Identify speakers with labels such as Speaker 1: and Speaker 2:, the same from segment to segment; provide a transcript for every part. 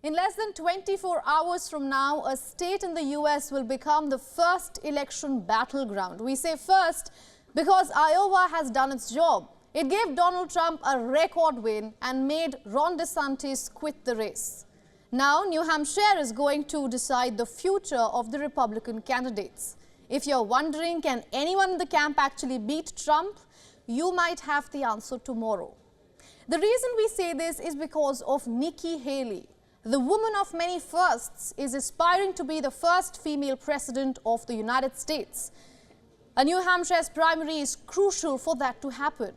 Speaker 1: In less than 24 hours from now, a state in the US will become the first election battleground. We say first because Iowa has done its job. It gave Donald Trump a record win and made Ron DeSantis quit the race. Now, New Hampshire is going to decide the future of the Republican candidates. If you're wondering, can anyone in the camp actually beat Trump? You might have the answer tomorrow. The reason we say this is because of Nikki Haley. The woman of many firsts is aspiring to be the first female president of the United States. A New Hampshire's primary is crucial for that to happen.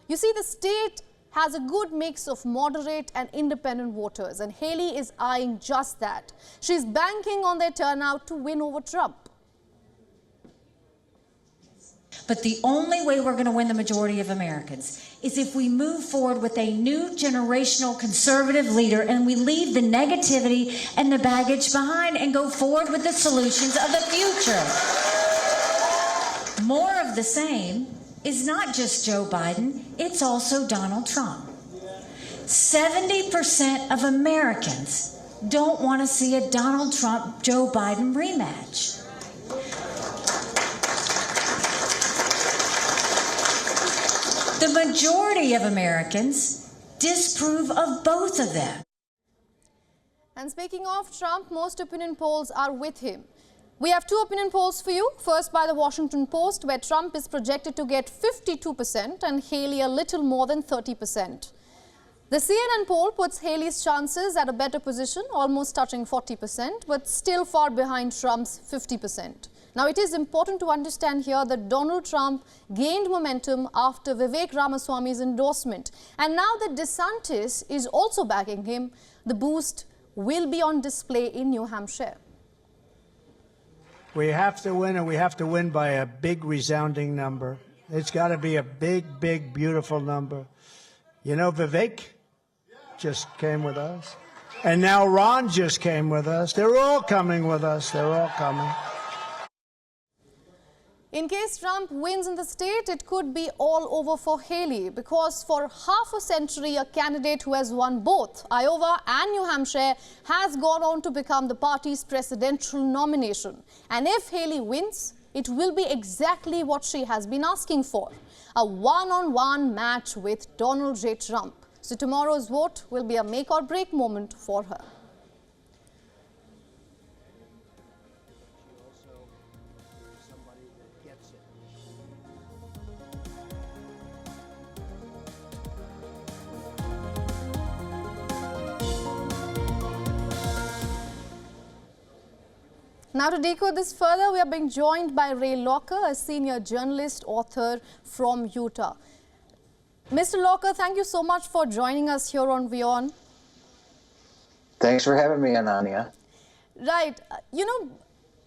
Speaker 1: You see, the state has a good mix of moderate and independent voters, and Haley is eyeing just that. She's banking on their turnout to win over Trump.
Speaker 2: But the only way we're going to win the majority of Americans is if we move forward with a new generational conservative leader and we leave the negativity and the baggage behind and go forward with the solutions of the future. More of the same is not just Joe Biden, it's also Donald Trump. 70% of Americans don't want to see a Donald Trump-Joe Biden rematch. The majority of Americans disapprove of both of them.
Speaker 1: And speaking of Trump, most opinion polls are with him. We have two opinion polls for you. First by the Washington Post, where Trump is projected to get 52% and Haley a little more than 30%. The CNN poll puts Haley's chances at a better position, almost touching 40%, but still far behind Trump's 50%. Now, it is important to understand here that Donald Trump gained momentum after Vivek Ramaswamy's endorsement. And now that DeSantis is also backing him, the boost will be on display in New Hampshire.
Speaker 3: We have to win, and we have to win by a big, resounding number. It's got to be a big, big, beautiful number. You know, Vivek just came with us. And now Ron just came with us. They're all coming with us. They're all coming.
Speaker 1: In case Trump wins in the state, it could be all over for Haley, because for half a century, a candidate who has won both Iowa and New Hampshire has gone on to become the party's presidential nomination. And if Haley wins, it will be exactly what she has been asking for, a one-on-one match with Donald J. Trump. So tomorrow's vote will be a make or break moment for her. Now, to decode this further, we are being joined by Ray Locker, a senior journalist, author from Utah. Mr. Locker, thank you so much for joining us here on WION.
Speaker 4: Thanks for having me, Ananya.
Speaker 1: Right. You know,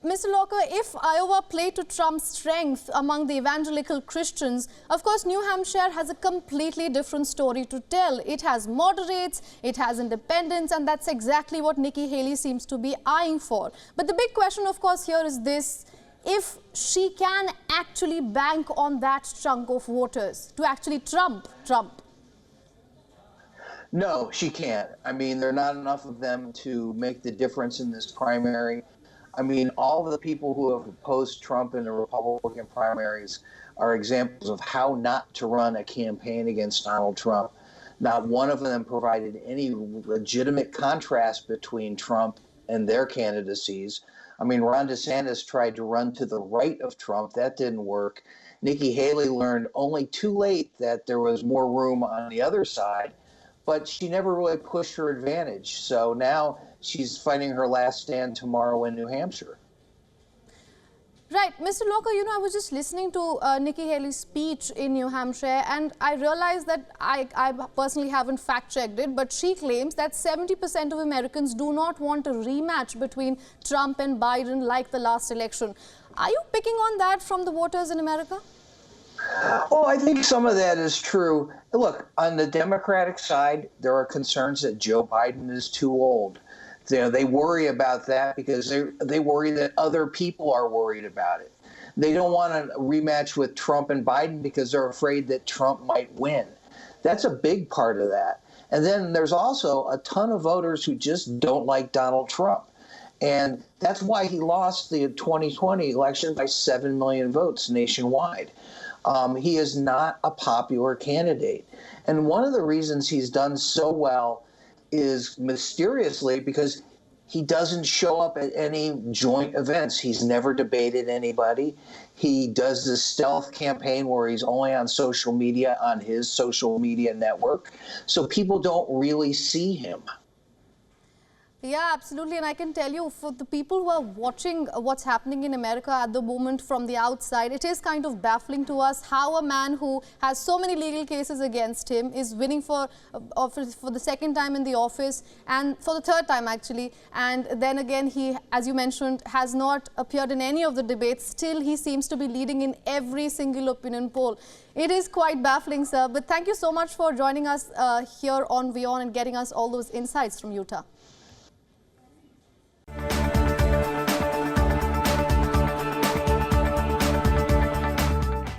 Speaker 1: Mr. Locker, if Iowa played to Trump's strength among the evangelical Christians, of course, New Hampshire has a completely different story to tell. It has moderates, it has independents, and that's exactly what Nikki Haley seems to be eyeing for. But the big question, of course, here is this: if she can actually bank on that chunk of voters to actually trump Trump.
Speaker 4: No, she can't. I mean, there are not enough of them to make the difference in this primary. I mean, all of the people who have opposed Trump in the Republican primaries are examples of how not to run a campaign against Donald Trump. Not one of them provided any legitimate contrast between Trump and their candidacies. I mean, Ron DeSantis tried to run to the right of Trump. That didn't work. Nikki Haley learned only too late that there was more room on the other side, but she never really pushed her advantage. So now she's fighting her last stand tomorrow in New Hampshire.
Speaker 1: Right. Mr. Locker, you know, I was just listening to Nikki Haley's speech in New Hampshire, and I realized that I personally haven't fact-checked it, but she claims that 70% of Americans do not want a rematch between Trump and Biden like the last election. Are you picking on that from the voters in America?
Speaker 4: Well, I think some of that is true. Look, on the Democratic side, there are concerns that Joe Biden is too old. You know, they worry about that because they worry that other people are worried about it. They don't want a rematch with Trump and Biden because they're afraid that Trump might win. That's a big part of that. And then there's also a ton of voters who just don't like Donald Trump. And that's why he lost the 2020 election by 7 million votes nationwide. He is not a popular candidate. And one of the reasons he's done so well is mysteriously because he doesn't show up at any joint events. He's never debated anybody. He does this stealth campaign where he's only on social media, on his social media network. So people don't really see him.
Speaker 1: Yeah, absolutely. And I can tell you, for the people who are watching what's happening in America at the moment from the outside, it is kind of baffling to us how a man who has so many legal cases against him is winning for the second time in the office, and for the third time actually. And then again, he, as you mentioned, has not appeared in any of the debates. Still, he seems to be leading in every single opinion poll. It is quite baffling, sir. But thank you so much for joining us here on WION and getting us all those insights from Utah.